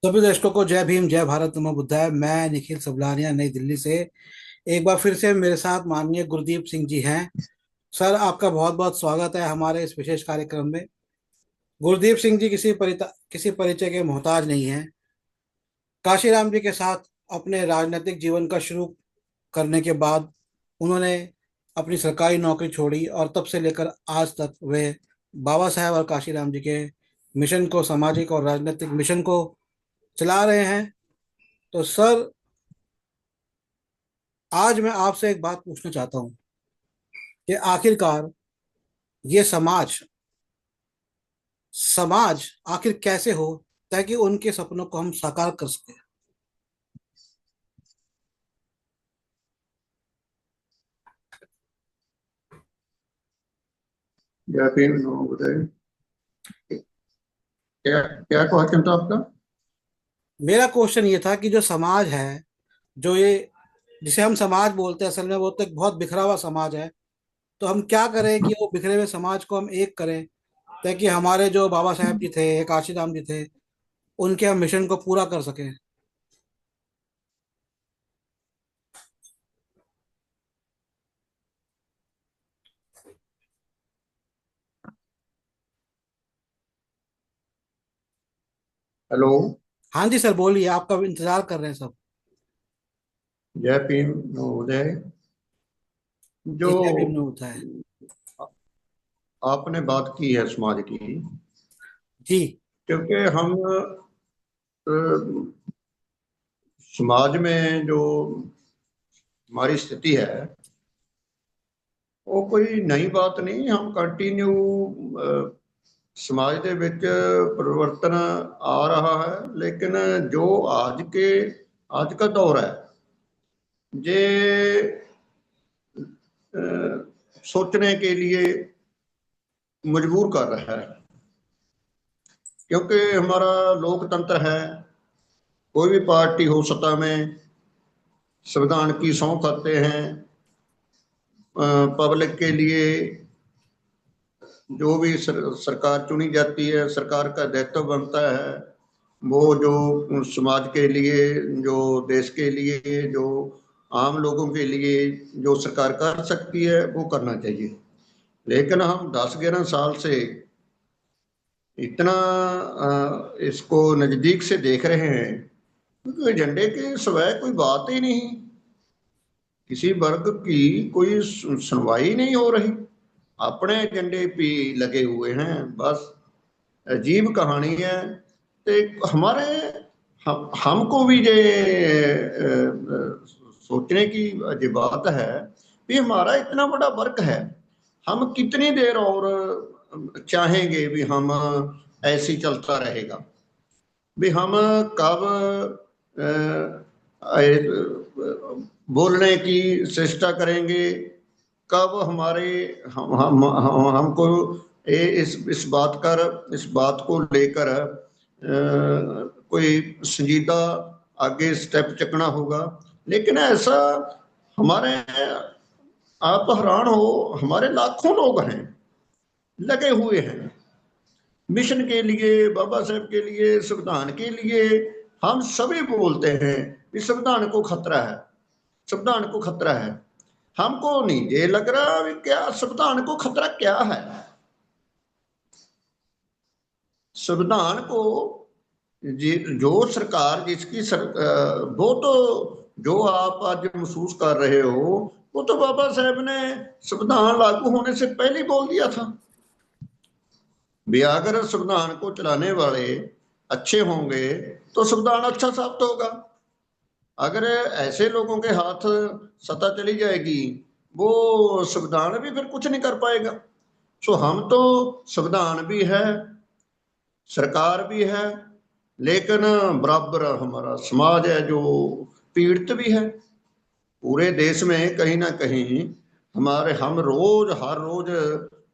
सभी दर्शकों को जय भीम, जय भारत, नमो बुद्धाय। मैं निखिल सबलानिया, नई दिल्ली से। एक बार फिर से मेरे साथ माननीय गुरदीप सिंह जी हैं। सर, आपका बहुत बहुत स्वागत है हमारे इस विशेष कार्यक्रम में। गुरदीप सिंह जी किसी परिचय के मोहताज नहीं हैं। काशीराम जी के साथ अपने राजनीतिक जीवन का शुरू करने के बाद उन्होंने अपनी सरकारी नौकरी छोड़ी और तब से लेकर आज तक वे बाबा साहेब और काशीराम जी के मिशन को, सामाजिक और राजनीतिक मिशन को चला रहे हैं। तो सर, आज मैं आपसे एक बात पूछना चाहता हूँ कि आखिरकार ये समाज समाज आखिर कैसे हो, ताकि उनके सपनों को हम साकार कर सकें। या फिर बताइए। क्या क्या क्वेश्चन था आपका? मेरा क्वेश्चन ये था कि जो समाज है, जो ये जिसे हम समाज बोलते हैं, असल में वो तो एक बहुत बिखरा हुआ समाज है। तो हम क्या करें कि वो बिखरे हुए समाज को हम एक करें, ताकि हमारे जो बाबा साहेब जी थे, काशीराम जी थे, उनके हम मिशन को पूरा कर सकें। हेलो। हाँ जी सर, बोलिए, आपका भी इंतजार कर रहे हैं सब। जय भीम महोदय। जो जी, जय भीम ने होता है। आपने बात की है समाज की, जी। क्योंकि हम अ, समाज में जो हमारी स्थिति है वो कोई नई बात नहीं। हम कंटिन्यू समाज ਦੇ ਵਿੱਚ परिवर्तन आ रहा है, लेकिन जो आज का दौर है ये अ, सोचने के लिए मजबूर कर रहा है, क्योंकि हमारा लोकतंत्र है। कोई भी पार्टी हो सत्ता में, संविधान की सौं खाते हैं। पब्लिक के लिए जो भी सरकार चुनी जाती है, सरकार का दायित्व बनता है वो जो समाज के लिए, जो देश के लिए, जो आम लोगों के लिए जो सरकार कर सकती है वो करना चाहिए। लेकिन हम 10-11 साल से इतना इसको नजदीक से देख रहे हैं, क्योंकि एजेंडे के सिवाय कोई बात ही नहीं। किसी वर्ग की कोई सुनवाई नहीं हो रही, अपने एजेंडे पे लगे हुए हैं बस। अजीब कहानी है। तो हमारे हमको भी ये सोचने की ये बात है कि हमारा इतना बड़ा वर्क है, हम कितनी देर और चाहेंगे भी हम ऐसे ही चलता रहेगा। भी हम कब बोलने की चेष्टा करेंगे, कब हमारे हमको इस बात को लेकर कोई संजीदा आगे स्टेप चकना होगा। लेकिन ऐसा हमारे, आप हैरान हो, हमारे लाखों लोग हैं लगे हुए हैं मिशन के लिए, बाबा साहेब के लिए, संविधान के लिए। हम सभी बोलते हैं कि संविधान को खतरा है, संविधान को खतरा है। हमको नहीं ये लग रहा कि क्या संविधान को खतरा क्या है। संविधान को जो सरकार वो तो, जो आप आज महसूस कर रहे हो, वो तो बाबा साहेब ने संविधान लागू होने से पहले ही बोल दिया था भी अगर संविधान को चलाने वाले अच्छे होंगे तो संविधान अच्छा साबित होगा। अगर ऐसे लोगों के हाथ सत्ता चली जाएगी, वो संविधान भी फिर कुछ नहीं कर पाएगा। सो हम तो, संविधान भी है, सरकार भी है, लेकिन बराबर हमारा समाज है जो पीड़ित भी है। पूरे देश में कहीं ना कहीं हम रोज, हर रोज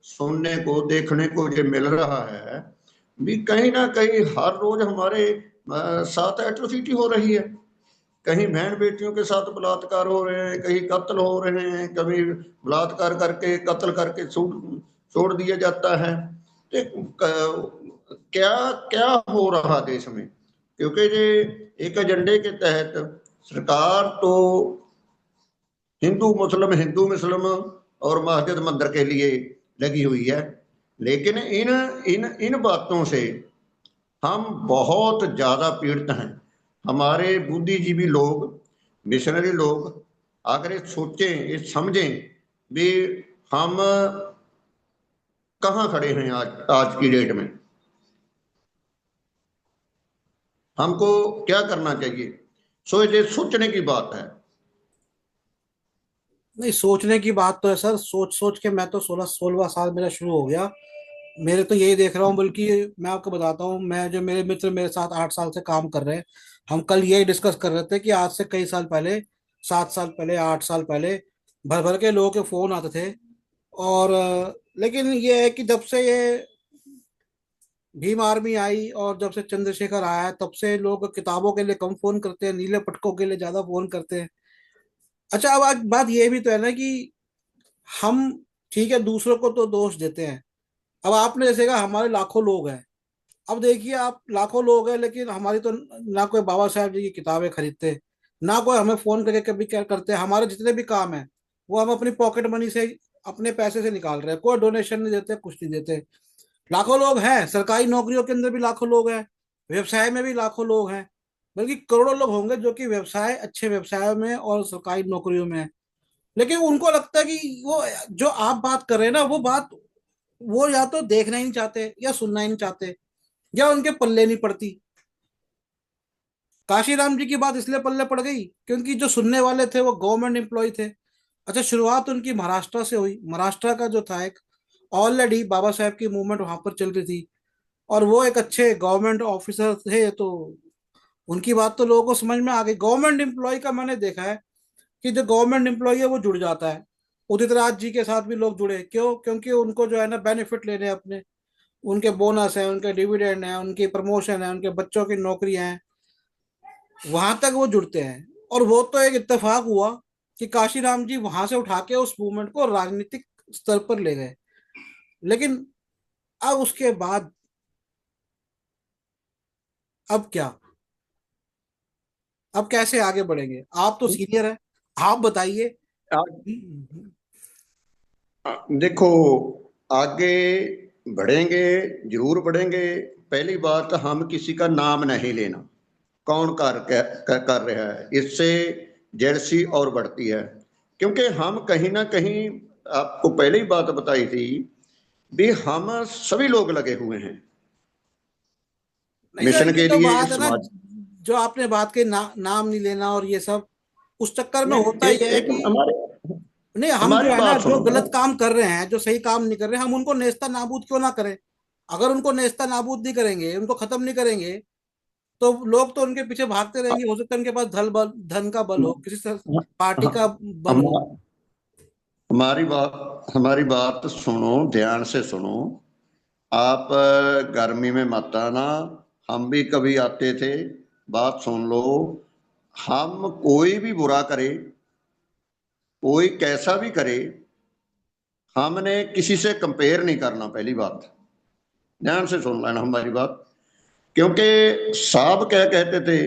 सुनने को, देखने को ये मिल रहा है भी कहीं ना कहीं हर रोज हमारे साथ एट्रोसिटी हो रही है। कहीं बहन बेटियों के साथ बलात्कार हो रहे हैं, कहीं कत्ल हो रहे हैं, कभी बलात्कार करके कत्ल करके छोड़ छोड़ दिया जाता है। क्या क्या हो रहा देश में, क्योंकि ये एक एजेंडे के तहत सरकार तो हिंदू मुस्लिम और मस्जिद मंदिर के लिए लगी हुई है, लेकिन इन इन इन बातों से हम बहुत ज्यादा पीड़ित हैं। हमारे बुद्धिजीवी लोग, मिशनरी लोग अगर ये सोचें, ये समझें भी हम कहाँ खड़े हैं आज आज की डेट में, हमको क्या करना चाहिए, सो ये सोचने की बात है। नहीं, सोचने की बात तो है सर। सोच सोच के मैं तो 16वां साल मेरा शुरू हो गया। मेरे तो यही देख रहा हूँ। बल्कि मैं आपको बताता हूँ, मैं जो मेरे मित्र मेरे साथ 8 साल से काम कर रहे हैं, हम कल यही डिस्कस कर रहे थे कि आज से कई साल पहले, 7 साल पहले, 8 साल पहले, भर भर के लोगों के फोन आते थे। और लेकिन ये है कि जब से ये भीम आर्मी आई और जब से चंद्रशेखर आया है, तब से लोग किताबों के लिए कम फोन करते हैं, नीले पटकों के लिए ज्यादा फोन करते हैं। अच्छा, अब आज बात ये भी तो है ना कि हम, ठीक है, दूसरों को तो दोष देते हैं। अब आपने जैसे कहा हमारे लाखों लोग हैं। अब देखिए, आप लाखों लोग हैं लेकिन हमारी तो ना कोई बाबा साहब जी की किताबें खरीदते, ना कोई हमें फोन करके कभी क्या करते हैं। हमारे जितने भी काम है वो हम अपनी पॉकेट मनी से, अपने पैसे से निकाल रहे हैं। कोई डोनेशन नहीं देते, कुछ नहीं देते। लाखों लोग हैं, सरकारी नौकरियों के अंदर भी लाखों लोग हैं, व्यवसाय में भी लाखों लोग हैं। बल्कि करोड़ों लोग होंगे जो कि व्यवसाय, अच्छे व्यवसायों में और सरकारी नौकरियों में है। लेकिन उनको लगता है कि वो जो आप बात कर रहे हैं ना, वो बात वो या तो देखना ही नहीं चाहते या सुनना ही नहीं चाहते, या उनके पल्ले नहीं पड़ती। काशीराम जी की बात इसलिए पल्ले पड़ गई क्योंकि जो सुनने वाले थे वो गवर्नमेंट एम्प्लॉय थे। अच्छा, शुरुआत उनकी महाराष्ट्र से हुई। महाराष्ट्र का जो था एक, ऑलरेडी बाबा साहेब की मूवमेंट वहां पर चल रही थी, और वो एक अच्छे गवर्नमेंट ऑफिसर थे, तो उनकी बात तो लोगों को समझ में आ गई। गवर्नमेंट एम्प्लॉय का मैंने देखा है कि जो गवर्नमेंट एम्प्लॉय है वो जुड़ जाता है। उदित राज जी के साथ भी लोग जुड़े, क्यों? क्योंकि उनको जो है ना बेनिफिट लेने हैं अपने, उनके बोनस है, उनके डिविडेंड है, उनकी प्रमोशन है, उनके बच्चों की नौकरियां हैं, वहां तक वो जुड़ते हैं। और वो तो एक इत्तेफाक हुआ कि काशीराम जी वहां से उठा के उस मूवमेंट को राजनीतिक स्तर पर ले गए। लेकिन अब उसके बाद, अब क्या? अब कैसे आगे बढ़ेंगे? आप तो सीनियर हैं, आप बताइए। देखो, आगे बढ़ेंगे, जरूर बढ़ेंगे। पहली बात, हम किसी का नाम नहीं लेना, कौन कर रहा है, इससे जेलसी और बढ़ती है। क्योंकि हम कहीं ना कहीं, आपको पहले ही बात बताई थी भी, हम सभी लोग लगे हुए हैं नहीं सर, मिशन ये के तो लिए, बात है ना, समाज। जो आपने बात की, नाम नहीं लेना और ये सब, उस चक्कर में नहीं, होता एक यह है एक कि हमारे नहीं, हम जो हमारी है ना, बात जो सुनो। गलत काम कर रहे हैं, जो सही काम नहीं कर रहे हैं, हम उनको नेस्ता नाबूद क्यों ना करें? अगर उनको नेस्ता नाबूद नहीं करेंगे, उनको खत्म नहीं करेंगे, तो लोग तो उनके पीछे भागते रहेंगे। हो सकता है उनके पास धन का बल हो, किसी पार्टी का बल हम हो। हमारी बात सुनो, ध्यान से सुनो। आप गर्मी में मत आना, हम भी कभी आते थे। बात सुन लो। हम कोई भी बुरा करे, कोई कैसा भी करे, हमने किसी से कंपेयर नहीं करना, पहली बात। ध्यान से सुन लेना हमारी बात। क्योंकि साहब क्या कहते थे,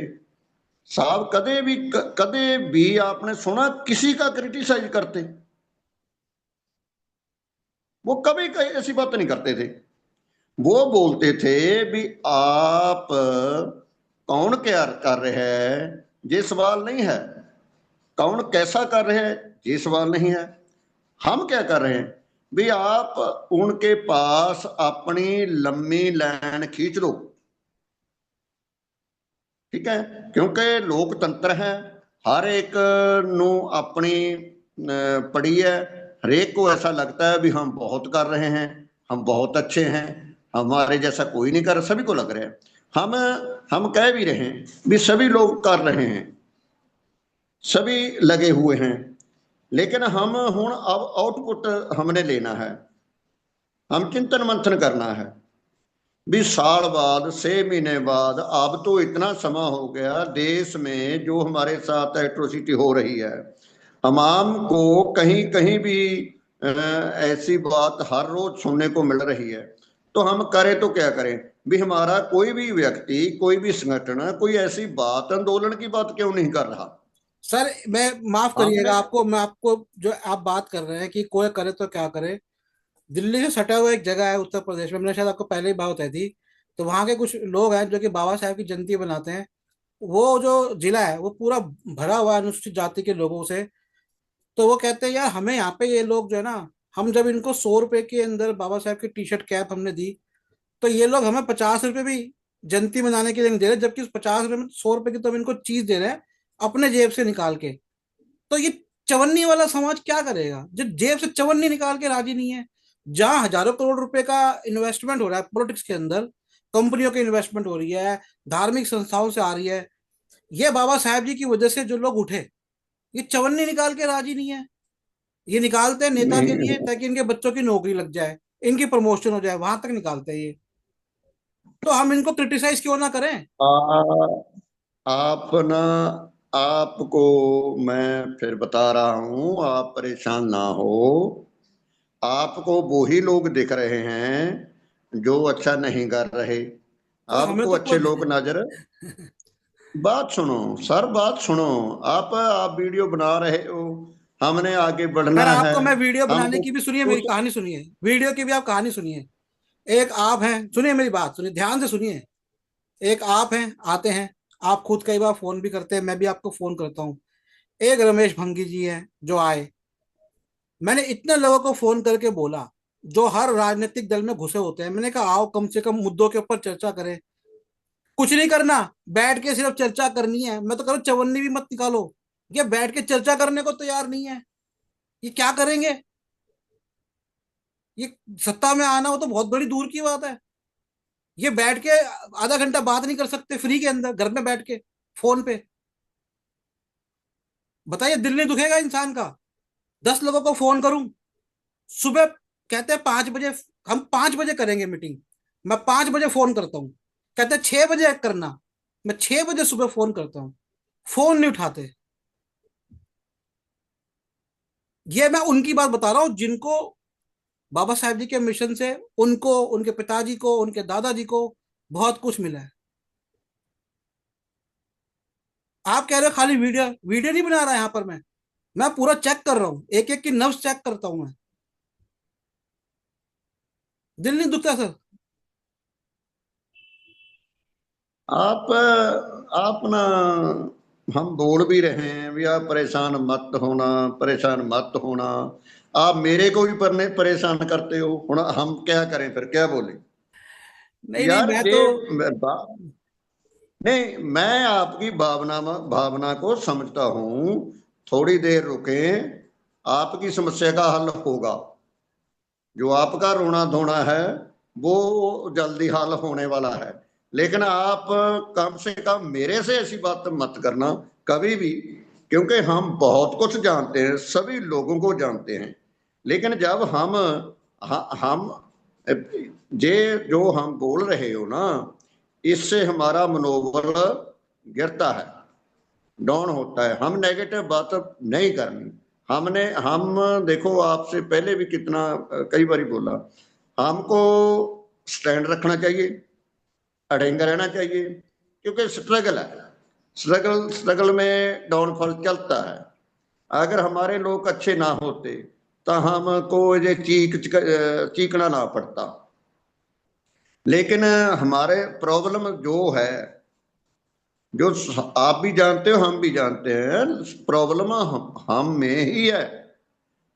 साहब कदे भी आपने सुना किसी का क्रिटिसाइज करते? वो कभी ऐसी बात नहीं करते थे। वो बोलते थे भी, आप कौन क्या कर रहे हैं ये सवाल नहीं है, कौन कैसा कर रहे हैं ये सवाल नहीं है। हम क्या कर रहे हैं भी, आप उनके पास अपनी लंबी लाइन खींच लो, ठीक है? क्योंकि लोकतंत्र है, हर एक नु अपनी पड़ी है। हरेक को ऐसा लगता है भी हम बहुत कर रहे हैं, हम बहुत अच्छे हैं, हमारे जैसा कोई नहीं कर रहा, सभी को लग रहा है। हम हम कह भी रहे हैं भी सभी लोग कर रहे हैं, सभी लगे हुए हैं। लेकिन हम हूं अब आउटपुट हमने लेना है, हम चिंतन मंथन करना है भी, साल बाद, 6 महीने बाद, अब तो इतना समय हो गया देश में जो हमारे साथ एट्रोसिटी हो रही है, हमाम को कहीं कहीं भी ऐसी बात हर रोज सुनने को मिल रही है। तो हम करें तो क्या करें? भी हमारा कोई भी व्यक्ति, कोई भी संगठन, कोई ऐसी बात, आंदोलन की बात क्यों नहीं कर रहा? सर मैं, माफ हमने करिएगा आपको, मैं आपको, जो आप बात कर रहे हैं कि कोई करे तो क्या करे, दिल्ली से सटा हुआ एक जगह है उत्तर प्रदेश में, मैंने शायद आपको पहले ही बात बताई थी। तो वहाँ के कुछ लोग हैं जो कि बाबा साहेब की जयंती बनाते हैं। वो जो जिला है वो पूरा भरा हुआ है अनुसूचित जाति के लोगों से। तो वो कहते हैं यार हमें यहाँ पे ये लोग जो है ना, हम जब इनको 100 रुपए के अंदर बाबा साहेब की टी शर्ट कैप हमने दी, तो ये लोग हमें 50 रुपए भी जयंती मनाने के लिए नहीं दे रहे, जबकि उस 50 रुपए में 100 रुपए की तो हम इनको चीज दे रहे हैं अपने जेब से निकाल के। तो ये चवन्नी वाला समाज क्या करेगा जो जेब से चवन्नी निकाल के राजी नहीं है? जहां हजारों करोड़ रुपए का इन्वेस्टमेंट हो रहा है पॉलिटिक्स के अंदर, कंपनियों की इन्वेस्टमेंट हो रही है, धार्मिक संस्थाओं से आ रही है, ये बाबा साहेब जी की वजह से जो लोग उठे, ये चवन्नी निकाल के राजी नहीं है। ये निकालते हैं नेता के लिए नहीं, ताकि इनके बच्चों की नौकरी लग जाए, इनकी प्रमोशन हो जाए, वहां तक निकालते हैं ये। तो हम इनको क्रिटिसाइज क्यों ना करें? आप ना, आपको मैं फिर बता रहा हूं, आप परेशान ना हो। आपको वो ही लोग दिख रहे हैं जो अच्छा नहीं कर रहे। तो हमें आपको तो अच्छे कोई लोग नजर, बात सुनो सर, बात सुनो। आप वीडियो बना रहे हो, हमने आगे बढ़ना खैर है। आपको मैं वीडियो बनाने हमको की भी सुनिए, मेरी उस, कहानी सुनिए, वीडियो की भी आप कहानी सुनिए। एक आप हैं, सुनिए मेरी बात, सुनिए ध्यान से सुनिए। एक आप हैं, आते हैं, आप खुद कई बार फोन भी करते हैं, मैं भी आपको फोन करता हूँ। एक रमेश भंगी जी हैं जो आए, मैंने इतने लोगों को फोन करके बोला जो हर राजनीतिक दल में घुसे होते हैं, मैंने कहा आओ कम से कम मुद्दों के ऊपर चर्चा करें। कुछ नहीं करना, बैठ के सिर्फ चर्चा करनी है, मैं तो कह रहा हूं चवन्नी भी मत निकालो। ये बैठ के चर्चा करने को तैयार नहीं है, ये क्या करेंगे? ये सत्ता में आना हो तो बहुत बड़ी दूर की बात है। ये बैठ के आधा घंटा बात नहीं कर सकते फ्री के अंदर, घर में बैठ के फोन पे? बताइए, दिल नहीं दुखेगा इंसान का? 10 लोगों को फोन करूं सुबह, कहते हैं 5 बजे, हम 5 बजे करेंगे मीटिंग, मैं 5 बजे फोन करता हूँ, कहते हैं 6 बजे करना, मैं 6 बजे सुबह फोन करता हूँ, फोन नहीं उठाते। ये मैं उनकी बात बता रहा हूँ जिनको बाबा साहेब जी के मिशन से, उनको, उनके पिताजी को, उनके दादाजी को बहुत कुछ मिला है। आप कह रहे हो खाली वीडियो, वीडियो नहीं बना रहा यहाँ पर मैं पूरा चेक कर रहा हूँ, एक एक की नब्ज चेक करता हूँ मैं। दिल नहीं दुखता सर? आप आप ना, हम बोल भी रहे हैं भी आप परेशान मत होना, परेशान मत होना। आप मेरे को भी परेशान करते हो। हम क्या करें फिर, क्या बोले? नहीं नहीं, यार मैं ये तो, नहीं, मैं आपकी भावना भावना को समझता हूँ। थोड़ी देर रुकें, आपकी समस्या का हल होगा। जो आपका रोना धोना है वो जल्दी हल होने वाला है। लेकिन आप कम से कम मेरे से ऐसी बात मत करना कभी भी, क्योंकि हम बहुत कुछ जानते हैं, सभी लोगों को जानते हैं। लेकिन जब हम ये जो हम बोल रहे हो ना, इससे हमारा मनोबल गिरता है, डाउन होता है। हम नेगेटिव बात नहीं करनी। हम देखो, आपसे पहले भी कितना कई बार बोला, हमको स्टैंड रखना चाहिए, अड़ेंगा रहना चाहिए, क्योंकि स्ट्रगल है। स्ट्रगल में डाउनफॉल चलता है। अगर हमारे लोग अच्छे ना होते तो हमको ये चीखना ना पड़ता। लेकिन हमारे प्रॉब्लम जो है, जो आप भी जानते हो, हम भी जानते हैं, प्रॉब्लम हम में ही है,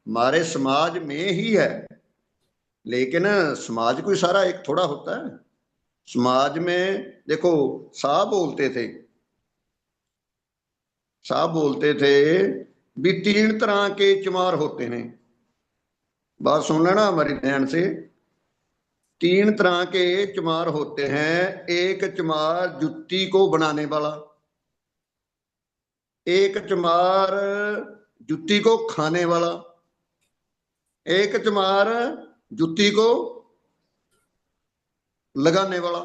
हमारे समाज में ही है। लेकिन समाज कोई सारा एक थोड़ा होता है। समाज में देखो, साहब बोलते थे, साहब बोलते थे भी 3 तरह के चमार होते हैं। बात सुन लेना हमारी ध्यान से। 3 तरह के चमार होते हैं। एक चमार जुत्ती को बनाने वाला, एक चमार जुत्ती को खाने वाला, एक चमार जुत्ती को लगाने वाला।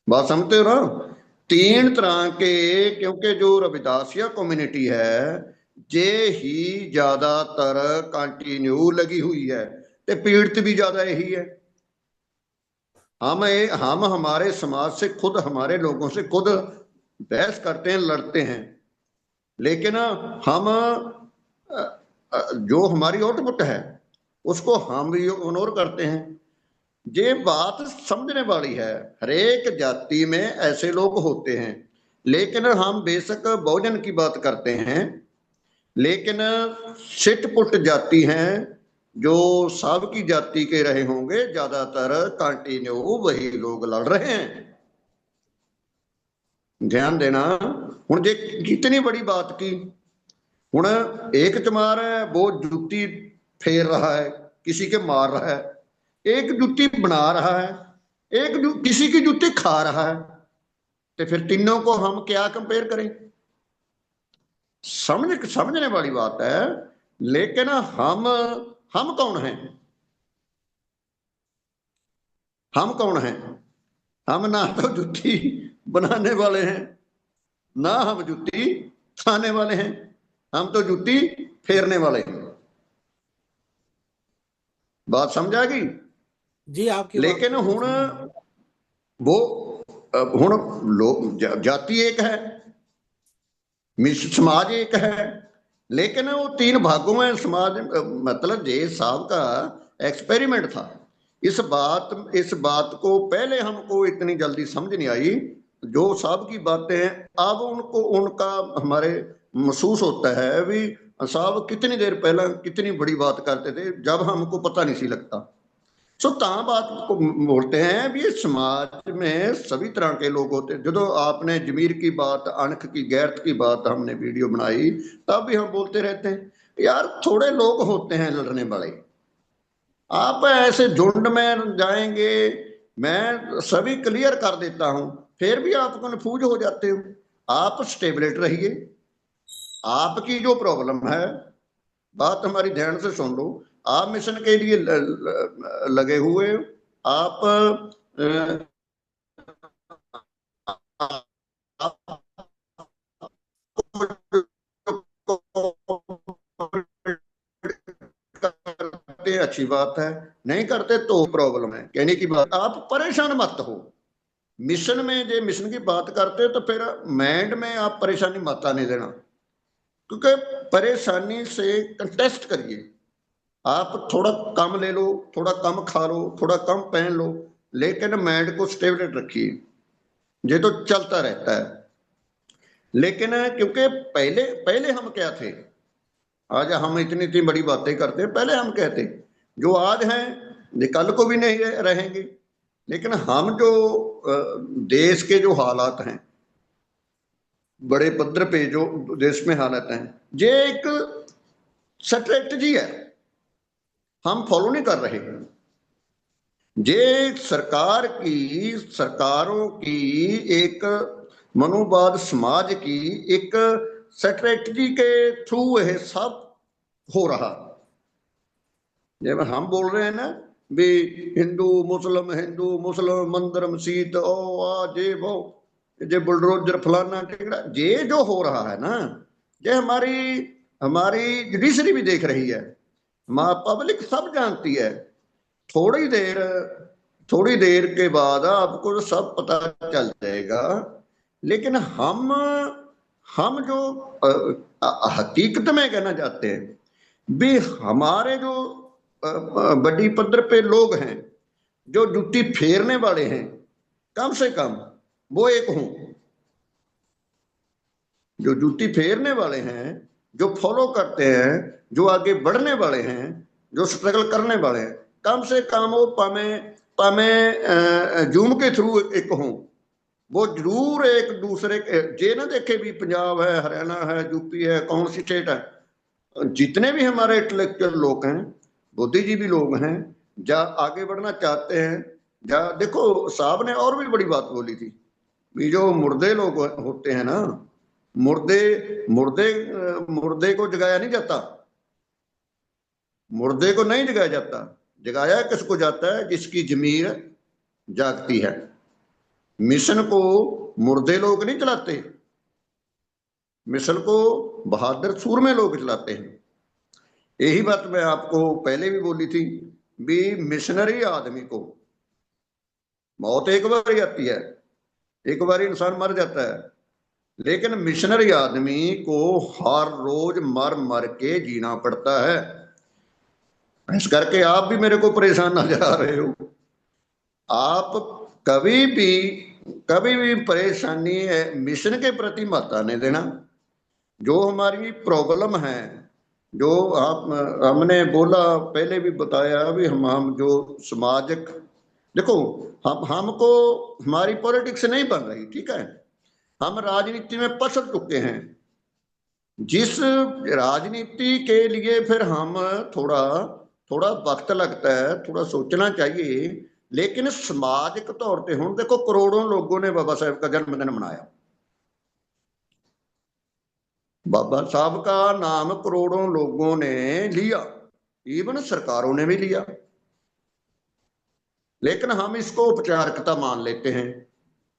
बात समझते हो ना? जी। 3 तरह के, क्योंकि जो रविदासिया कम्युनिटी है जे ही ज्यादातर कंटिन्यू लगी हुई है, ते पीड़ित भी ज्यादा यही है। हम हमारे समाज से खुद, हमारे लोगों से खुद बहस करते हैं, लड़ते हैं, लेकिन हम जो हमारी आउटपुट है उसको हम भी इग्नोर करते हैं। ये बात समझने वाली है। हरेक जाति में ऐसे लोग होते हैं, लेकिन हम बेशक बहुजन की बात करते हैं, लेकिन सिटपुट जाति हैं जो सब की जाति के रहे होंगे, ज्यादातर कंटिन्यू वही लोग लड़ रहे हैं। ध्यान देना। हूं जे कितनी बड़ी बात की, हूं एक चमार है वो जुत्ती फेर रहा है, किसी के मार रहा है, एक जुत्ती बना रहा है, एक किसी की जुत्ती खा रहा है, तो फिर तीनों को हम क्या कंपेयर करें? समझने वाली बात है। लेकिन हम कौन हैं? हम कौन हैं? हम ना तो जुत्ती बनाने वाले हैं, ना हम जुत्ती खाने वाले हैं, हम तो जुत्ती फेरने वाले हैं। बात समझ आ गई? जी, आपकी बात लेकिन बिल्कुल हूं समझ में आई। वो हूं लोग जाति एक है, समाज एक है, लेकिन वो तीन भागों में समाज। मतलब ये साहब का एक्सपेरिमेंट था। इस बात को पहले हमको इतनी जल्दी समझ नहीं आई। जो साहब की बातें हैं अब उनको उनका हमारे महसूस होता है भी, साहब कितनी देर पहले कितनी बड़ी बात करते थे जब हमको पता नहीं सी लगता। सो ता बात को बोलते हैं भी, ये समाज में सभी तरह के लोग होते हैं। जो आपने जमीर की बात, अणख की, गैरत की बात हमने वीडियो बनाई, तब भी हम बोलते रहते हैं यार थोड़े लोग होते हैं लड़ने वाले। आप ऐसे झुंड में जाएंगे, मैं सभी क्लियर कर देता हूं, फिर भी आप कंफ्यूज हो जाते हो। आप स्टेबलेट रहिए। आपकी जो प्रॉब्लम है, बात हमारी ध्यान से सुन लो। आप मिशन के लिए लगे हुए हो। आप करते अच्छी बात है, नहीं करते तो प्रॉब्लम है। कहने की बात, आप परेशान मत हो। मिशन में जो मिशन की बात करते हो तो फिर माइंड में आप परेशानी मत आने देना, क्योंकि परेशानी से कंटेस्ट करिए। आप थोड़ा कम ले लो, थोड़ा कम खा लो, थोड़ा कम पहन लो, लेकिन माइंड को स्टेबलेट रखिए। ये तो चलता रहता है। लेकिन क्योंकि पहले पहले हम क्या थे, आज हम इतनी इतनी बड़ी बातें करते हैं, पहले हम कहते जो आज हैं ये कल को भी नहीं रहेंगे। लेकिन हम जो देश के जो हालात हैं, बड़े पद्धर पे जो देश में हालात हैं, ये एक स्ट्रेटजी है, हम फॉलो नहीं कर रहे। ये सरकारों की एक मनोवाद, समाज की एक स्ट्रेटजी के थ्रू है सब हो रहा। जब हम बोल रहे हैं ना भी हिंदू मुस्लिम मंदिर मस्जिद ओ आ जे वो, जे बुलडोजर फलाना टिकड़ा, ये जो हो रहा है ना, ये हमारी हमारी जुडिशरी भी देख रही है, पब्लिक सब जानती है। थोड़ी देर थोड़ी देर के बाद आपको तो सब पता चल जाएगा। लेकिन हम जो हकीकत में कहना चाहते हैं भी, हमारे जो बड़ी पद्धर पे लोग हैं जो जुत्ती फेरने वाले हैं, कम से कम वो एक हों। जो जुत्ती फेरने वाले हैं, जो फॉलो करते हैं, जो आगे बढ़ने वाले हैं, जो स्ट्रगल करने वाले हैं, कम से कम वो पामे पामे जूम के थ्रू एक हों। वो जरूर एक दूसरे के जे ना देखे भी पंजाब है, हरियाणा है, यूपी है, कौन सी स्टेट है, जितने भी हमारे इंटेलेक्चुअल लोग हैं, बुद्धिजीवी लोग हैं, जा आगे बढ़ना चाहते हैं, जा देखो साहब ने और भी बड़ी बात बोली थी भी, जो मुर्दे लोग होते हैं ना, मुर्दे मुर्दे मुर्दे को जगाया नहीं जाता। मुर्दे को नहीं जगाया जाता। जगाया किसको जाता है? जिसकी जमीर जागती है। मिशन को मुर्दे लोग नहीं चलाते, मिशन को बहादुर सूरमे लोग चलाते हैं। यही बात मैं आपको पहले भी बोली थी भी, मिशनरी आदमी को मौत एक बार ही आती है, एक बार ही इंसान मर जाता है, लेकिन मिशनरी आदमी को हर रोज मर मर के जीना पड़ता है। इस करके आप भी मेरे को परेशान नजर आ रहे हो। आप कभी भी कभी भी परेशानी मिशन के प्रति मत आने देना। जो हमारी प्रॉब्लम है, जो आप हमने बोला, पहले भी बताया, अभी हम जो सामाजिक, देखो, हम हमको हमारी पॉलिटिक्स नहीं बन रही, ठीक है, हम राजनीति में पसर चुके हैं। जिस राजनीति के लिए फिर हम थोड़ा थोड़ा वक्त लगता है, थोड़ा सोचना चाहिए। लेकिन समाजिक तौर पे हूं देखो, करोड़ों लोगों ने बाबा साहब का जन्मदिन मनाया। बाबा साहब का नाम करोड़ों लोगों ने लिया, इवन सरकारों ने भी लिया, लेकिन हम इसको औपचारिकता मान लेते हैं,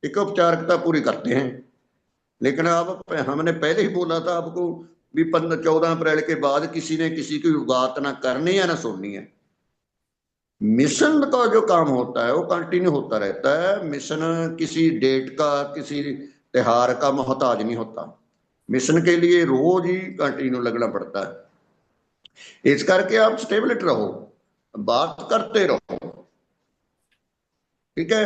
एक औपचारिकता पूरी करते हैं। लेकिन अब हमने पहले ही बोला था आपको भी 14 अप्रैल के बाद किसी ने किसी की बात ना करनी है ना सुननी है। मिशन का जो काम होता है वो कंटिन्यू होता रहता है। मिशन किसी डेट का, किसी त्योहार का मोहताज नहीं होता। मिशन के लिए रोज ही कंटिन्यू लगना पड़ता है। इस करके आप स्टेबलिट रहो, बात करते रहो, ठीक है।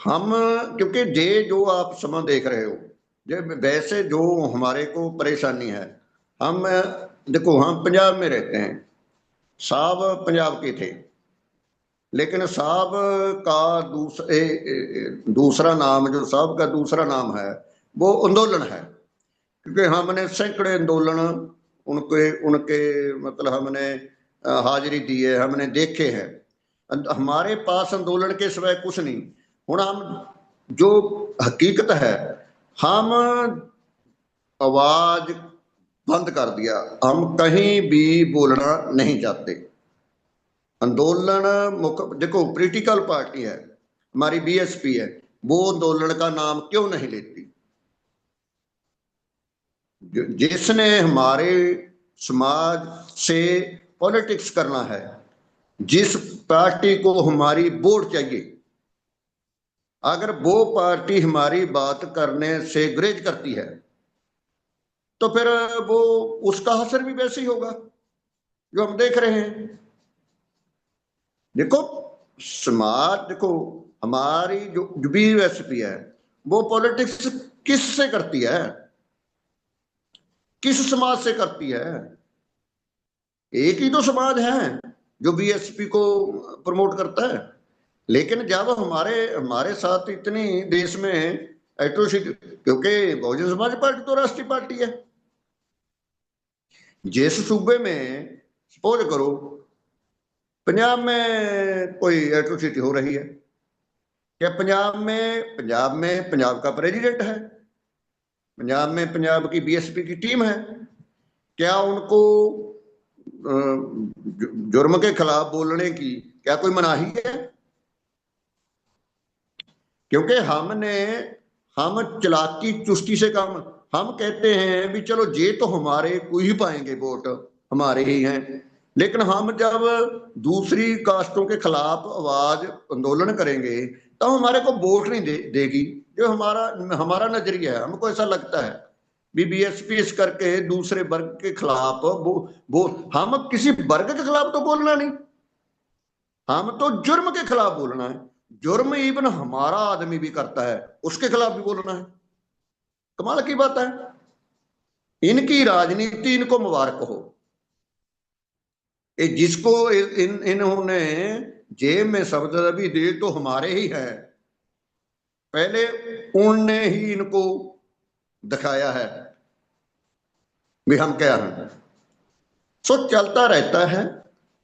हम, क्योंकि ये जो आप समय देख रहे हो, ये वैसे जो हमारे को परेशानी है, हम देखो, हम पंजाब में रहते हैं, साहब पंजाब के थे, लेकिन साहब का दूसरा नाम, जो साहब का दूसरा नाम है वो आंदोलन है। क्योंकि हमने सैकड़े आंदोलन उनके उनके मतलब हमने हाजिरी दी है, हमने देखे हैं। हमारे पास आंदोलन के सिवाय कुछ नहीं। हूँ हम जो हकीकत है, हम आवाज बंद कर दिया, हम कहीं भी बोलना नहीं चाहते। आंदोलन देखो, पॉलिटिकल पार्टी है हमारी, बीएसपी है, वो आंदोलन का नाम क्यों नहीं लेती? जिसने हमारे समाज से पॉलिटिक्स करना है, जिस पार्टी को हमारी वोट चाहिए, अगर वो पार्टी हमारी बात करने से गुरेज करती है तो फिर वो, उसका असर भी वैसे ही होगा जो हम देख रहे हैं। देखो, समाज, देखो, हमारी जो बीएसपी है वो पॉलिटिक्स किस से करती है, किस समाज से करती है? एक ही तो समाज है जो बीएसपी को प्रमोट करता है। लेकिन जब हमारे हमारे साथ इतनी देश में एट्रोसिटी, क्योंकि बहुजन समाज पार्टी तो राष्ट्रीय पार्टी है, जिस सूबे में सपोज करो पंजाब में कोई एट्रोसिटी हो रही है, क्या पंजाब का प्रेसिडेंट है, पंजाब में पंजाब की बीएसपी की टीम है, क्या उनको जुर्म के खिलाफ बोलने की क्या कोई मनाही है? क्योंकि हम चालाकी चुस्ती से काम, हम कहते हैं भी चलो ये तो हमारे को ही पाएंगे वोट, हमारे ही हैं। लेकिन हम जब दूसरी कास्टों के खिलाफ आवाज आंदोलन करेंगे तो हमारे को वोट नहीं देगी। जो हमारा हमारा नजरिया है, हमको ऐसा लगता है बीएसपी इस करके दूसरे वर्ग के खिलाफ वो हम किसी वर्ग के खिलाफ तो बोलना नहीं, हम तो जुर्म के खिलाफ बोलना है। जुर्म इवन हमारा आदमी भी करता है, उसके खिलाफ भी बोलना है। कमाल की बात है। इनकी राजनीति, इनको मुबारक हो। जिसको इन्होंने जेब में शब्द भी दे तो हमारे ही है, पहले उनने ही इनको दिखाया है भी हम क्या हैं। सो चलता रहता है,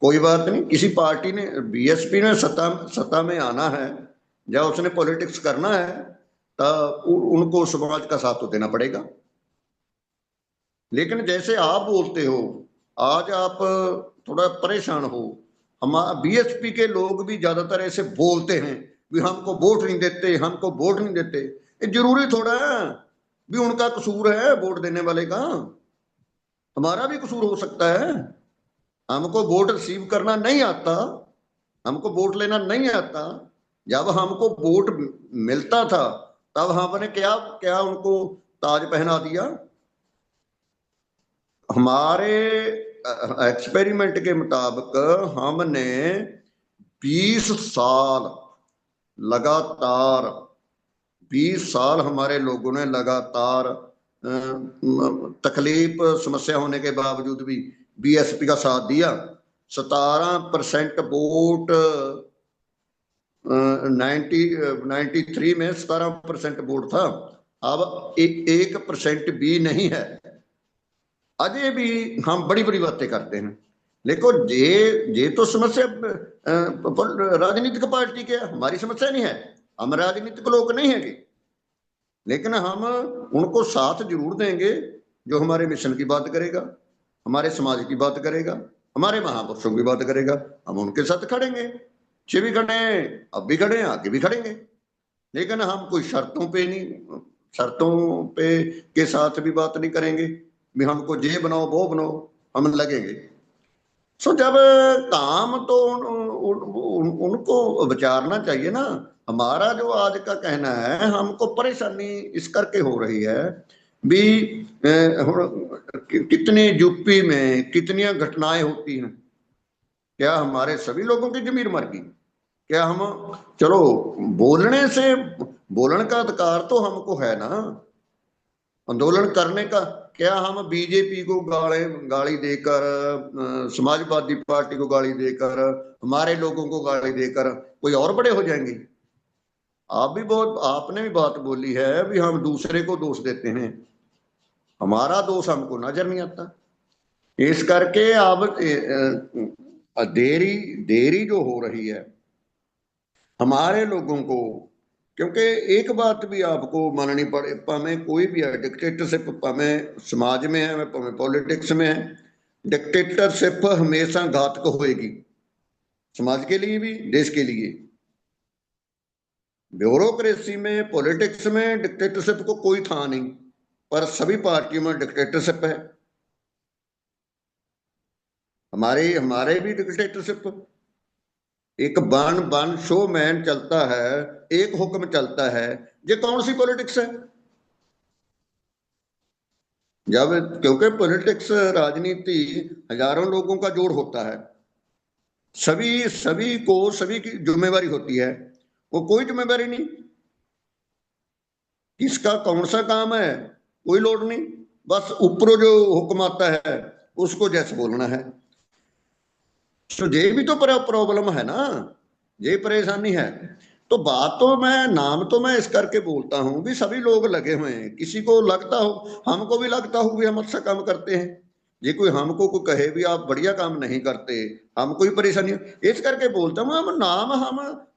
कोई बात नहीं। किसी पार्टी ने, बीएसपी ने सत्ता में आना है, या उसने पॉलिटिक्स करना है, तो उनको समाज का साथ तो देना पड़ेगा। लेकिन जैसे आप बोलते हो, आज आप थोड़ा परेशान हो, हम बीएसपी के लोग भी ज्यादातर ऐसे बोलते हैं भी हमको वोट नहीं देते, हमको वोट नहीं देते। ये जरूरी थोड़ा है भी उनका कसूर है वोट देने वाले का, हमारा भी कसूर हो सकता है। हमको वोट रिसीव करना नहीं आता, हमको वोट लेना नहीं आता, जब हमको वोट मिलता था तब हमने क्या क्या उनको ताज पहना दिया। हमारे एक्सपेरिमेंट के मुताबिक हमने 20 साल लगातार, 20 साल हमारे लोगों ने लगातार तकलीफ समस्या होने के बावजूद भी बीएसपी का साथ दिया। 17% वोट 93 में 17% वोट था। अब 1% भी नहीं है। अजय भी हम बड़ी बड़ी बातें करते हैं, लेकिन ये तो समस्या राजनीतिक पार्टी के, हमारी समस्या नहीं है। हम राजनीतिक लोग नहीं है, लेकिन हम उनको साथ जरूर देंगे जो हमारे मिशन की बात करेगा, हमारे समाज की बात करेगा, हमारे महापुरुषों की बात करेगा। हम उनके साथ खड़ेंगे, पीछे भी खड़े हैं, अब भी खड़े हैं, आगे भी खड़ेंगे। लेकिन हम कोई शर्तों पे नहीं, शर्तों पे के साथ भी बात नहीं करेंगे भी हमको ये बनाओ वो बनाओ, हम लगेंगे। सो जब काम तो उनको विचारना चाहिए ना। हमारा जो आज का कहना है, हमको परेशानी इस करके हो रही है भी कितने यूपी में कितनी घटनाएं होती हैं। क्या हमारे सभी लोगों की जमीर मर गई? क्या हम, चलो बोलने से, बोलने का अधिकार तो हमको है ना, आंदोलन करने का। क्या हम बीजेपी को गाली देकर, समाजवादी पार्टी को गाली देकर, हमारे लोगों को गाली देकर कोई और बड़े हो जाएंगे? आप भी बहुत, आपने भी बात बोली है भी हम दूसरे को दोष देते हैं, हमारा दोष हमको नजर नहीं आता। इस करके अब देरी देरी जो हो रही है हमारे लोगों को, क्योंकि एक बात भी आपको माननी पड़े, हमें कोई भी है डिक्टेटरशिप, हमें समाज में है, हमें पॉलिटिक्स में है, डिक्टेटरशिप हमेशा घातक होएगी, समाज के लिए भी देश के लिए। ब्यूरोक्रेसी में, पॉलिटिक्स में डिक्टेटरशिप को कोई था नहीं, पर सभी पार्टियों में डिक्टेटरशिप है। हमारे हमारे भी डिक्टेटरशिप, एक वन वन शो मैन चलता है, एक हुक्म चलता है। ये कौन सी पॉलिटिक्स है? जब, क्योंकि पॉलिटिक्स, राजनीति हजारों लोगों का जोड़ होता है, सभी सभी को सभी की जिम्मेवारी होती है। वो कोई जिम्मेवारी नहीं, किसका कौन सा काम है कोई लोड नहीं, बस ऊपरों जो हुक्म आता है उसको जैसे बोलना है। तो ये भी तो प्रॉब्लम है ना, ये परेशानी है। तो बात तो मैं, नाम तो मैं इस करके बोलता हूं भी सभी लोग लगे हुए हैं। किसी को लगता हो, हमको भी लगता हो भी हम अच्छा काम करते हैं, ये कोई हमको कोई कहे भी आप बढ़िया काम नहीं करते, हम कोई परेशानी, इस करके बोलता हूँ। हम नाम,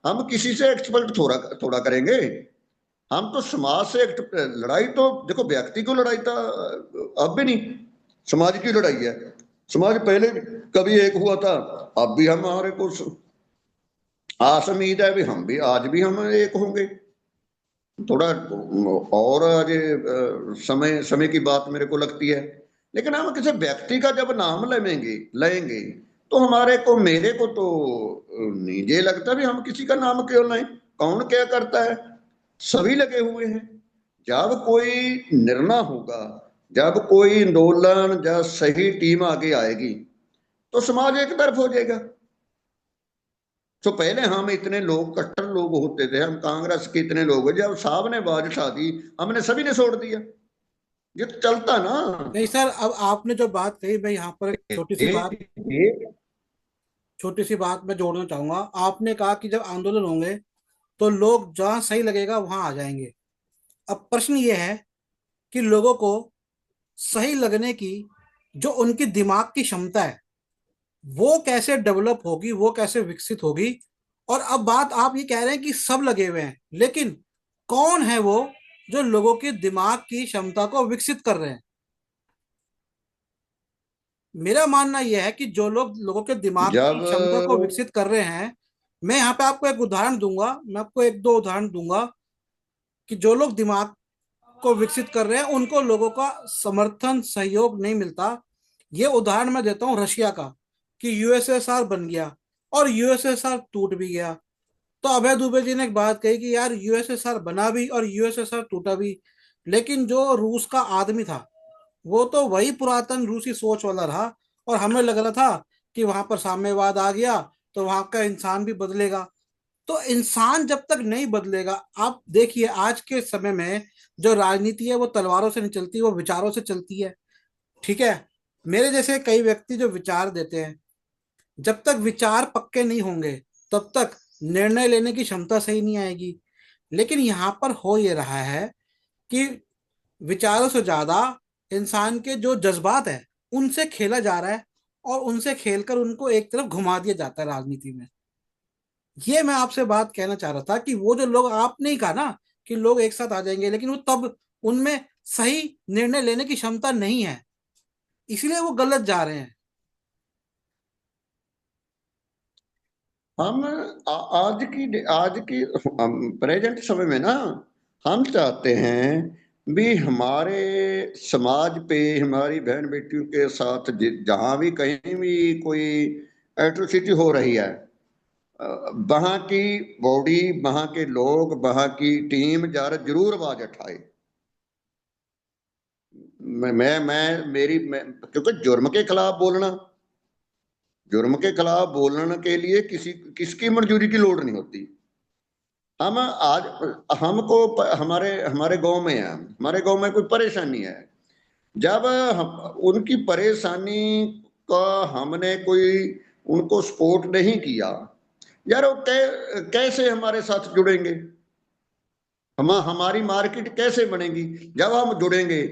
हम किसी से एक्सपर्ट थोड़ा थोड़ा करेंगे। हम तो समाज से लड़ाई तो देखो, व्यक्ति को लड़ाई था अब भी नहीं, समाज की लड़ाई है। समाज पहले कभी एक हुआ था, अब भी हमारे को आस उम्मीद है भी हम भी आज भी हम एक होंगे। थोड़ा और आज समय समय की बात मेरे को लगती है। लेकिन हम किसी व्यक्ति का जब नाम लेंगे लेंगे तो हमारे को, मेरे को तो नहीं ये लगता भी हम किसी का नाम क्यों लें। कौन क्या करता है, सभी लगे हुए हैं। जब कोई निर्णय होगा, जब कोई आंदोलन, जब सही टीम आगे आएगी तो समाज एक तरफ हो जाएगा। तो पहले हम इतने लोग, कट्टर लोग होते थे, हम कांग्रेस के इतने लोग, जब साहब ने बादशाह दी हमने सभी ने छोड़ दिया। ये तो चलता ना। नहीं सर, अब आपने जो बात कही, मैं यहाँ पर एक छोटी सी बात मैं जोड़ना चाहूंगा। आपने कहा कि जब आंदोलन होंगे तो लोग जहां सही लगेगा वहां आ जाएंगे। अब प्रश्न ये है कि लोगों को सही लगने की जो उनकी दिमाग की क्षमता है वो कैसे डेवलप होगी, वो कैसे विकसित होगी। और अब बात आप ये कह रहे हैं कि सब लगे हुए हैं, लेकिन कौन है वो जो लोगों के दिमाग की क्षमता को विकसित कर रहे हैं? मेरा मानना यह है कि जो लोग लोगों के दिमाग की जब क्षमता को विकसित कर रहे हैं, मैं यहाँ पे आपको एक उदाहरण दूंगा, मैं आपको एक दो उदाहरण दूंगा कि जो लोग दिमाग को विकसित कर रहे हैं उनको लोगों का समर्थन सहयोग नहीं मिलता। ये उदाहरण मैं देता हूँ रशिया का, कि यूएसएसआर बन गया और यूएसएसआर टूट भी गया। तो अभय दुबे जी ने एक बात कही कि यार यूएसएसआर बना भी और यूएसएसआर टूटा भी, लेकिन जो रूस का आदमी था वो तो वही पुरातन रूसी सोच वाला रहा। और हमें लग रहा था कि वहां पर साम्यवाद आ गया तो वहां का इंसान भी बदलेगा। तो इंसान जब तक नहीं बदलेगा, आप देखिए आज के समय में जो राजनीति है वो तलवारों से नहीं चलती, वो विचारों से चलती है। ठीक है, मेरे जैसे कई व्यक्ति जो विचार देते हैं, जब तक विचार पक्के नहीं होंगे तब तक निर्णय लेने की क्षमता सही नहीं आएगी। लेकिन यहाँ पर हो ये रहा है कि विचारों से ज्यादा इंसान के जो जज्बात है उनसे खेला जा रहा है, और उनसे खेलकर उनको एक तरफ घुमा दिया जाता है राजनीति में। ये मैं आपसे बात कहना चाह रहा था कि वो जो लोग, आपने ही कहा ना कि लोग एक साथ आ जाएंगे, लेकिन वो तब उनमें सही निर्णय लेने की क्षमता नहीं है, इसलिए वो गलत जा रहे हैं। हम आज की प्रेजेंट समय में ना, हम चाहते हैं भी हमारे समाज पे हमारी बहन बेटियों के साथ जहां भी कहीं भी कोई एट्रोसिटी हो रही है, वहां की बॉडी, वहां के लोग, वहां की टीम जरूर आवाज उठाए। क्योंकि जुर्म के खिलाफ बोलने के लिए किसकी मंजूरी की लोड़ नहीं होती। हम आज हमको हमारे हमारे गांव में है, हमारे गांव में कोई परेशानी है, जब उनकी परेशानी का हमने कोई उनको सपोर्ट नहीं किया, यार वो कैसे हमारे साथ जुड़ेंगे? हमारी मार्केट कैसे बनेगी जब हम जुड़ेंगे?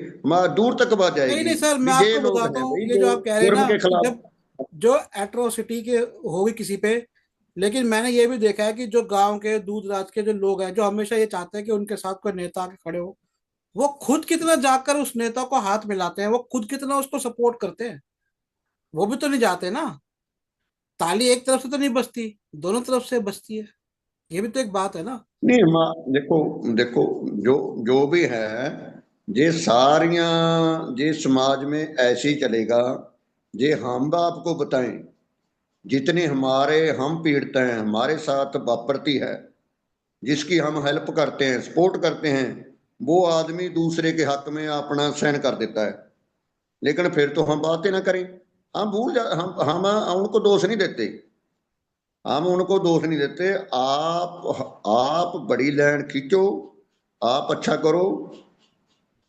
दूर तक बात नहीं नहीं जाएगी सर, मैं भी ये आपको लोग बताता हैं हूँ, भाई ये जो जो आप कह रहे हैं जुर्म ना के कि खिलाफ। जब जो एट्रोसिटी के होगी किसी पे, लेकिन मैंने ये भी देखा है कि जो गांव के दूर दराज के जो लोग हैं जो हमेशा ये चाहते हैं कि उनके साथ कोई नेता आके खड़े हो, वो खुद कितना जाकर उस नेता को हाथ मिलाते हैं, वो खुद कितना उसको सपोर्ट करते हैं। वो भी तो नहीं जाते ना। ताली एक तरफ से तो नहीं बजती, दोनों तरफ से बजती है। ये भी तो एक बात है ना। नहीं, देखो देखो, जो जो भी है, जे सारियां जे समाज में ऐसे ही चलेगा। जे हम आपको बताएं, जितने हमारे हम पीड़ित हैं, हमारे साथ वापरती है, जिसकी हम हेल्प करते हैं, सपोर्ट करते हैं, वो आदमी दूसरे के हक में अपना सहन कर देता है। लेकिन फिर तो हम बातें ना करें। हम उनको दोष नहीं देते। हम उनको दोष नहीं देते। आप बड़ी लाइन खींचो, आप अच्छा करो,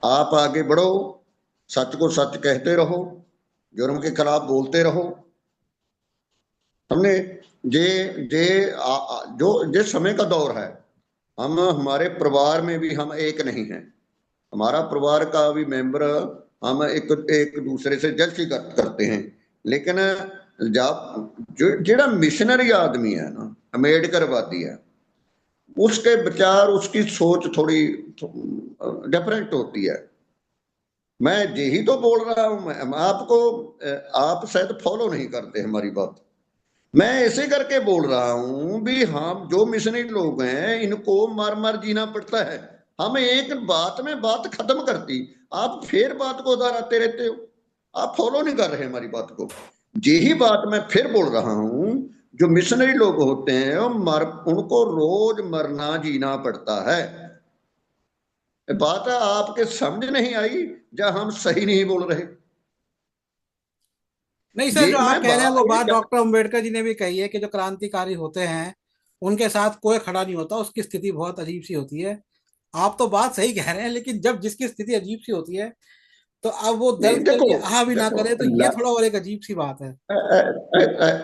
आप आगे बढ़ो, सच को सच कहते रहो, जुर्म के खिलाफ बोलते रहो। हमने जे जे जो जिस समय का दौर है, हम हमारे परिवार में भी हम एक नहीं हैं। हमारा परिवार का भी मेंबर, हम एक एक दूसरे से जलसी करते हैं। लेकिन जब जेड़ा मिशनरी आदमी है ना, अम्बेडकरवादी है, उसके विचार, उसकी सोच थोड़ी डिफरेंट होती है। मैं यही तो बोल रहा हूं। मैं आपको, आप शायद फॉलो नहीं करते हमारी बात। मैं ऐसे करके बोल रहा हूं भी हम जो मिशनरी लोग हैं इनको मर मर जीना पड़ता है। हम एक बात में बात खत्म करती, आप फिर बात को दोहराते रहते हो। आप फॉलो नहीं कर रहे हमारी बात को। यही बात मैं फिर बोल रहा हूं, जो मिशनरी लोग होते हैं वो उनको रोज मरना जीना पड़ता है। बात आपके समझ नहीं आई, या हम सही नहीं बोल रहे? नहीं सर, ये जो आप मैं कह रहे हैं वो ये बात डॉक्टर अम्बेडकर जी ने भी कही है कि जो क्रांतिकारी होते हैं उनके साथ कोई खड़ा नहीं होता, उसकी स्थिति बहुत अजीब सी होती है। आप तो बात सही कह रहे हैं, लेकिन जब जिसकी स्थिति अजीब सी होती है तो अब वो नहीं, दर्द के देखो लिए आह भी ना देखो, करे, तो ये थोड़ा और एक अजीब सी बात है।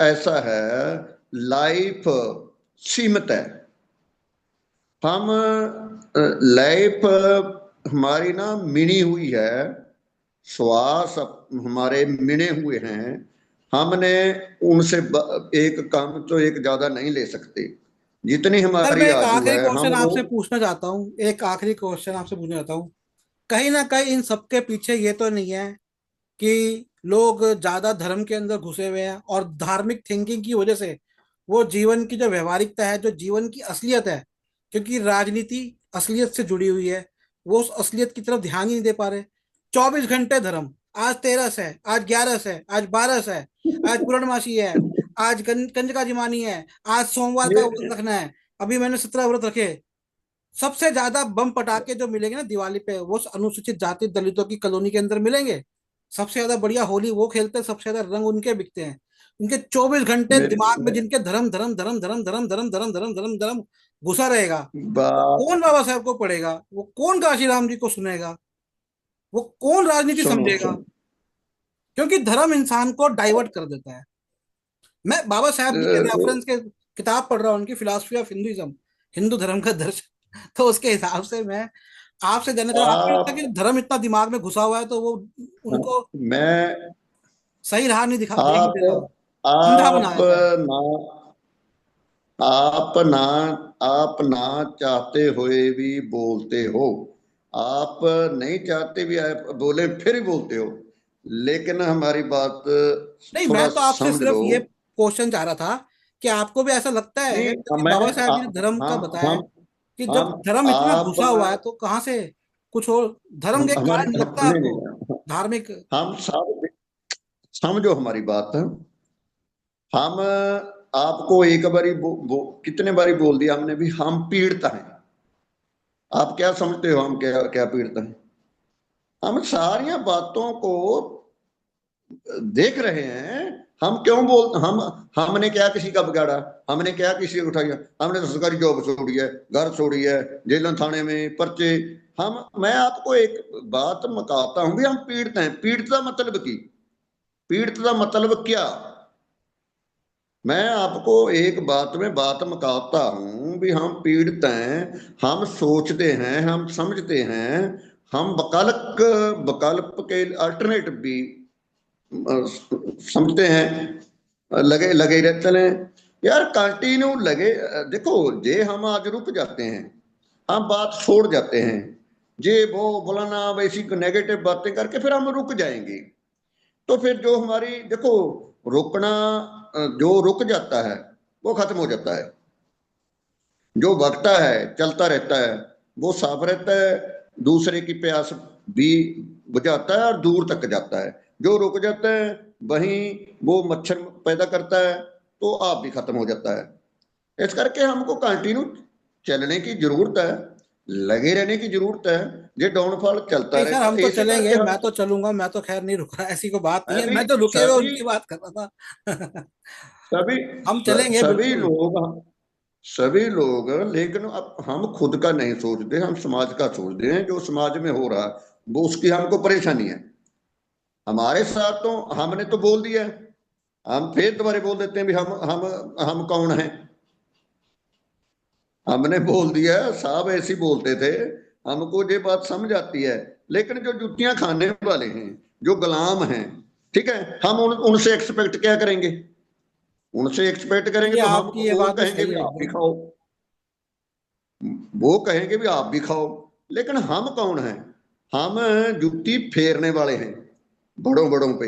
ऐसा है, लाइफ सीमित है। हम लाइफ हमारी ना मिनी हुई है, श्वास हमारे मिने हुए हैं। हमने उनसे एक कम तो एक ज्यादा नहीं ले सकते। जितनी सर मैं हमारी एक आयु आखिरी है क्वेश्चन हम वो। आपसे पूछना चाहता हूँ, एक आखिरी क्वेश्चन आपसे पूछना चाहता हूँ। कहीं ना कहीं इन सबके पीछे ये तो नहीं है कि लोग ज्यादा धर्म के अंदर घुसे हुए हैं और धार्मिक थिंकिंग की वजह से वो जीवन की जो व्यवहारिकता है, जो जीवन की असलियत है, क्योंकि राजनीति असलियत से जुड़ी हुई है, वो उस असलियत की तरफ ध्यान ही नहीं दे पा रहे। 24 घंटे धर्म, आज 13 है, आज 11 है, आज 12 है, आज पूर्णमासी है, आज कंजका जिमानी है, आज सोमवार का ये व्रत रखना है। अभी मैंने 17 व्रत रखे। सबसे ज्यादा बम पटाखे जो मिलेंगे ना दिवाली पे, वो अनुसूचित जाति दलितों की कॉलोनी के अंदर मिलेंगे। सबसे ज्यादा बढ़िया होली वो खेलते हैं, सबसे ज्यादा रंग उनके बिकते हैं। उनके 24 घंटे मेरी दिमाग में जिनके धर्म धर्म धर्म धर्म धर्म धर्म धर्म धर्म धर्म धर्म घुसा रहेगा, वो बात कौन बाबा साहब को पढ़ेगा, वो कौन काशी राम जी को सुनेगा, वो कौन राजनीति सुनो समझेगा। सुनो। क्योंकि धर्म इंसान को डाइवर्ट कर देता है। मैं बाबा साहब जी के वो रेफरेंस के किताब पढ़ रहा हूँ, उनकी फिलॉसफी ऑफ हिंदुइज्म, हिंदू धर्म का दर्शन। तो उसके हिसाब से मैं आपसे जानना चाह रहा हूँ, आपको लगता है आप कि धर्म इतना दिमाग में घुसा हुआ है तो वो उनको मैं सही राह नहीं दिखा देख नहीं आप दे रहा, अंधा आप बनाया है। ना आप ना आप ना चाहते हुए भी बोलते हो। आप नहीं चाहते भी आप बोले फिर ही बोलते हो। लेकिन हमारी बात नहीं, थोड़ा मैं तो आपसे समझ सिर्फ लो। ये क्वेश्चन चाह रहा था कि आपको भी ऐसा लगता है नहीं, कि मैं बाबा साहब जी ने धर्म का हम बताया है कि जब हम धर्म इतना आप घुसा हुआ है तो कहाँ से कुछ और धर्म के हमारी कारण लगता है नहीं आपको नहीं, धार्मिक। हम सब समझो हमारी बात। हम आपको एक बारी कितने बारी बोल दिया हमने भी, हम पीड़ित हैं। आप क्या समझते हो हम क्या क्या पीड़ित हैं? हम सारी बातों को देख रहे हैं। हम क्यों बोल हम हमने क्या किसी का बिगाड़ा? हमने क्या किसी को उठाया? हमने तो सरकारी जॉब छोड़ी है, घर छोड़ी है, जेलों थाने में पर्चे। हम मैं आपको एक बात बताता हूं भी, हम पीड़ित हैं। पीड़ित का मतलब की पीड़ित का मतलब क्या? मैं आपको एक बात में बात मकाता हूं भी, हम पीड़ित हैं। हम सोचते हैं, हम समझते हैं, हम वकालत वकालत के अल्टरनेटिव भी समझते हैं। लगे लगे रहते हैं यार, कंटिन्यू लगे। देखो, जे हम आज रुक जाते हैं, हम बात छोड़ जाते हैं, जे वो बोलाना वैसी नेगेटिव बातें करके फिर हम रुक जाएंगे। तो फिर जो हमारी देखो रुकना, जो रुक जाता है वो खत्म हो जाता है। जो भगता है चलता रहता है वो साफ रहता है, दूसरे की प्यास भी बुझाता है और दूर तक जाता है। जो रुक जाता है वहीं वो मच्छर पैदा करता है, तो आप भी खत्म हो जाता है। इस करके हमको कंटिन्यू चलने की जरूरत है, लगे रहने की जरूरत है। ये डाउनफॉल चलता नहीं सर, रहता हम है, तो ऐसे करके चलेंगे, हम मैं तो चलूंगा, मैं तो खैर नहीं रुक रहा, ऐसी कोई बात नहीं है, सभी मैं तो रुके हुए सभी उनकी बात कर रहा था। सभी हम चलेंगे सभी बिल्कुल। लोग सभी लोग, लेकिन अब हम खुद का नहीं सोचते, हम समाज का सोचते हैं। जो समाज में हो रहा है वो उसकी हमको परेशानी है। हमारे साथ तो हमने तो बोल दिया है, हम फिर दोबारा बोल देते हैं भी हम कौन हैं। हमने बोल दिया है, साहब ऐसे ही बोलते थे। हमको ये बात समझ आती है। लेकिन जो जुतियां खाने वाले हैं, जो गुलाम हैं, ठीक है, हम उनसे एक्सपेक्ट क्या करेंगे? उनसे एक्सपेक्ट करेंगे ये तो हम आपकी ये वो बात भी कहेंगे सही भी है आप भी एकदम। खाओ। वो कहेंगे भी आप भी खाओ। लेकिन हम कौन हैं? हम जुत्ती फेरने वाले हैं बड़ों बड़ों पे।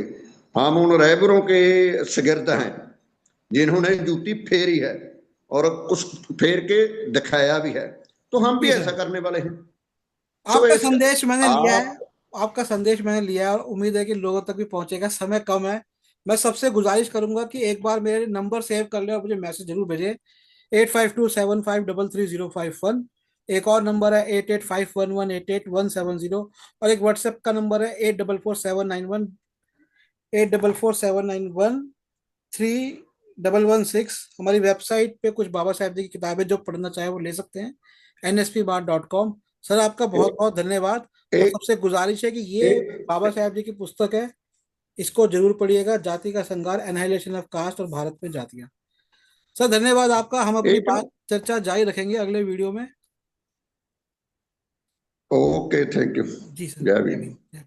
हम उन रहबरों के शागिर्द हैं जिन्होंने जूती फेरी है और कुछ फेर के दिखाया भी है। तो हम भी जी ऐसा सर, करने वाले हैं। सो आपका इसका संदेश मैंने लिया है, आप आपका संदेश मैंने लिया है और उम्मीद है कि लोगों तक भी पहुंचेगा। समय कम है, मैं सबसे गुजारिश करूंगा कि एक बार मेरे नंबर सेव कर ले और मुझे मैसेज जरूर भेजें। 8527533051। एक और नंबर है 8851188170। और एक व्हाट्सएप का नंबर है 844791 844791 3116। हमारी वेबसाइट पे कुछ बाबा साहेब जी की किताबें जो पढ़ना चाहे वो ले सकते हैं, nsp.com। सर आपका बहुत बहुत धन्यवाद। और एक सबसे गुजारिश है कि ये एक बाबा साहेब जी की पुस्तक है, इसको जरूर पढ़िएगा, जाति का संघार, एनहाइलेशन ऑफ कास्ट और भारत में जातियां। सर धन्यवाद आपका, हम अपनी एक बात चर्चा जारी रखेंगे अगले वीडियो में। Okay, thank you. जी सर, जय जय भीम। भीम।